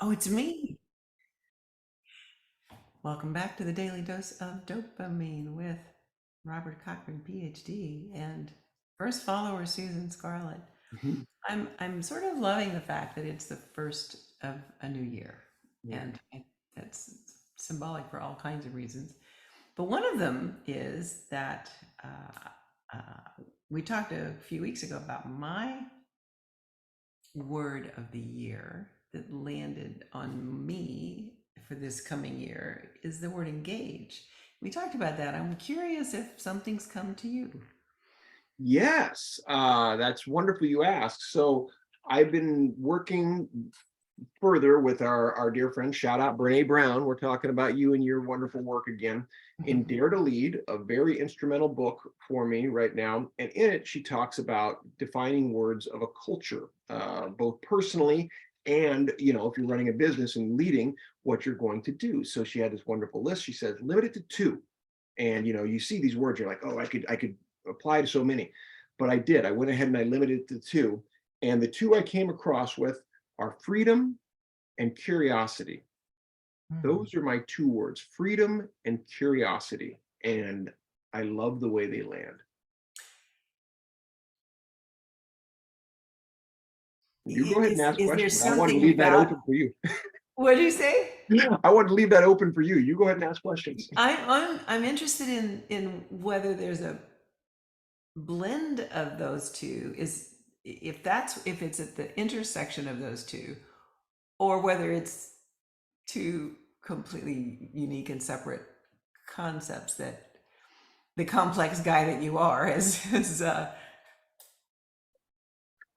Oh, it's me. Welcome back to the Daily Dose of Dopamine with Robert Cochran, PhD, and first follower Susan Scarlett. Mhm. I'm sort of loving the fact that it's the first of a new year, Yeah. and that's symbolic for all kinds of reasons. But one of them is that we talked a few weeks ago about my word of the year that landed on me for this coming year is the word engage. We talked about that. I'm curious if something's come to you. Yes, that's wonderful you asked. So I've been working further with our dear friend, shout out Brene Brown. We're talking about you and your wonderful work again in Dare to Lead, a very instrumental book for me right now. And in it, she talks about defining words of a culture, both personally and, if you're running a business and leading, what you're going to do. So she had this wonderful list. She says, limit it to two. And you see these words, you're like, oh, I could apply to so many. But I did. I went ahead and I limited it to two. And the two I came across with are freedom and curiosity. Hmm. Those are my two words, freedom and curiosity. And I love the way they land. You go ahead and ask Is there questions. I wanted to something leave that about open for you. what do you say? I wanted to leave that open for you. You go ahead and ask questions. I'm interested in whether there's a blend of those two. Is if it's at the intersection of those two, or whether it's two completely unique and separate concepts that the complex guy that you are has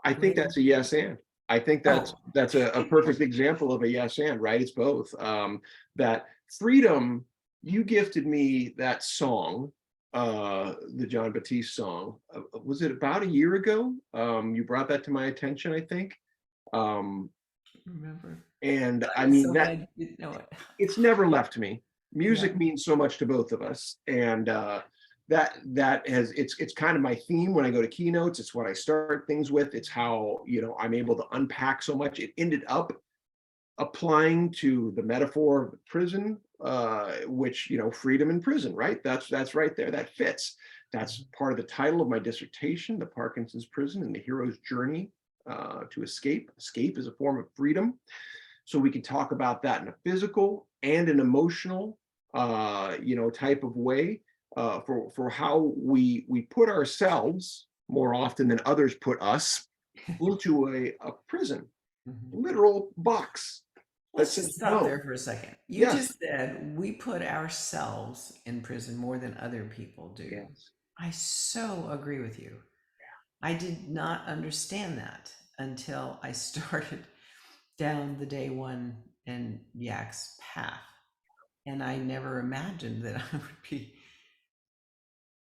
I think created. that's a yes and. I think that's Oh, that's a perfect example of a yes and, right? It's both. That freedom, you gifted me that song, the John Batiste song. Was it about a year ago? You brought that to my attention, I think. Um, remember. and I I'm mean so that glad you didn't know it. it's never left me. Yeah. Music means so much to both of us, and that has it's kind of my theme when I go to keynotes. It's what I start things with. It's how I'm able to unpack so much. It ended up applying to the metaphor of the prison, which freedom in prison, right? That's right there. That fits. That's part of the title of my dissertation, the Parkinson's prison and the hero's journey to escape. Escape is a form of freedom, so we can talk about that in a physical and an emotional type of way, for how we put ourselves more often than others put us into a prison, Mhm. literal box that Let's says just stop no. there for a second. You Yes. just said we put ourselves in prison more than other people do. Yes. I so agree with you. I did not understand that until I started down the day one and Yak's path. And I never imagined that I would be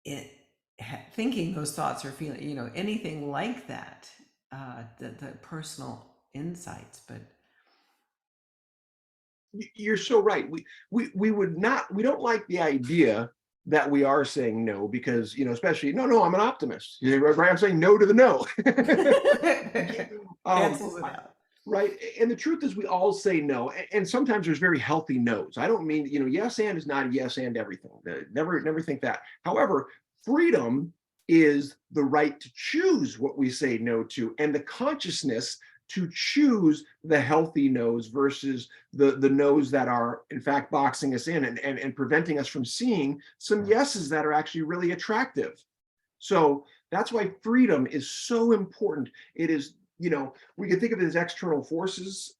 it, thinking those thoughts or feeling, anything like that, the personal insights. But You're so right. We would not, we don't like the idea that we are saying no, because especially no, I'm an optimist. Right? I'm saying no to the no. um cancels it out. right. And the truth is we all say no, and sometimes there's very healthy no's. I don't mean, yes and is not a yes and everything. Never think that. However, freedom is the right to choose what we say no to, and the consciousness to choose the healthy no's versus the no's that are in fact boxing us in, and preventing us from seeing some yeses that are actually really attractive. So that's why freedom is so important. It is, we can think of it as external forces,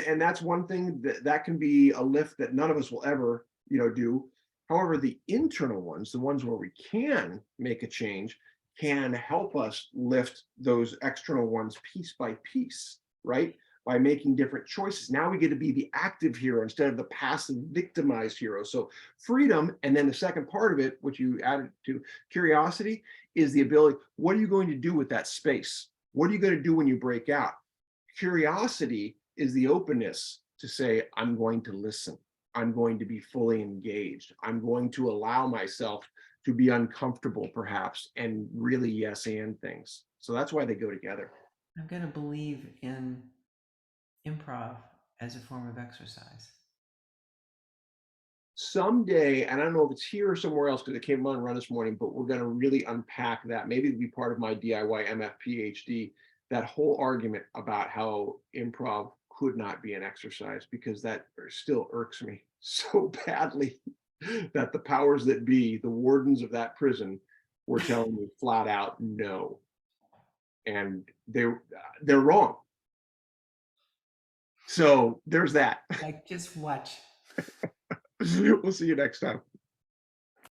and that's one thing that can be a lift that none of us will ever, do. However, the internal ones, the ones where we can make a change, can help us lift those external ones piece by piece, right? By making different choices. Now we get to be the active hero instead of the passive victimized hero. So freedom, and then the second part of it, which you added to curiosity, is the ability, what are you going to do with that space? What are you going to do when you break out? Curiosity is the openness to say, I'm going to listen. I'm going to be fully engaged. I'm going to allow myself to be uncomfortable, perhaps, and really yes and things. So that's why they go together. I'm going to believe in improv as a form of exercise? Someday, and I don't know if it's here or somewhere else because it came on run this morning, but we're going to really unpack that. Maybe it'll be part of my DIY MF PhD, that whole argument about how improv could not be an exercise, because that still irks me so badly that the powers that be, the wardens of that prison, were telling me flat out no. And they're wrong. So there's that. Like, just watch. We'll see you next time.